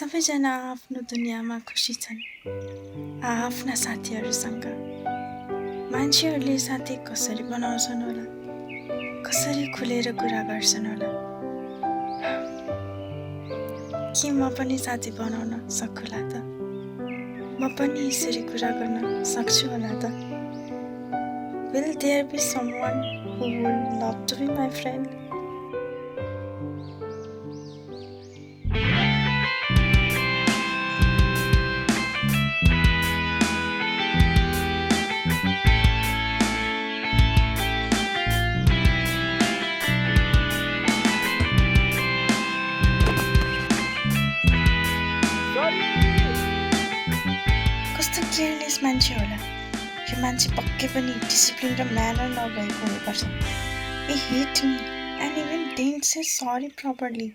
सबैजना आफ्नो दुनियाँमा खुसी छन् आफ्ना साथीहरूसँग। मान्छेहरूले साथी कसरी बनाउँछन् होला, कसरी खुलेर कुरा गर्छन् होला। के म पनि साथी बनाउन सक्ला त? म पनि यसरी कुरा गर्न सक्छु होला त? Will there be someone who would love to be my friend? कस्तो केयरलेस मान्छे होला यो मान्छे। पक्कै पनि डिसिप्लिन र म्यानर नभएको हुनुपर्छ। He hit me and even didn't say sorry properly.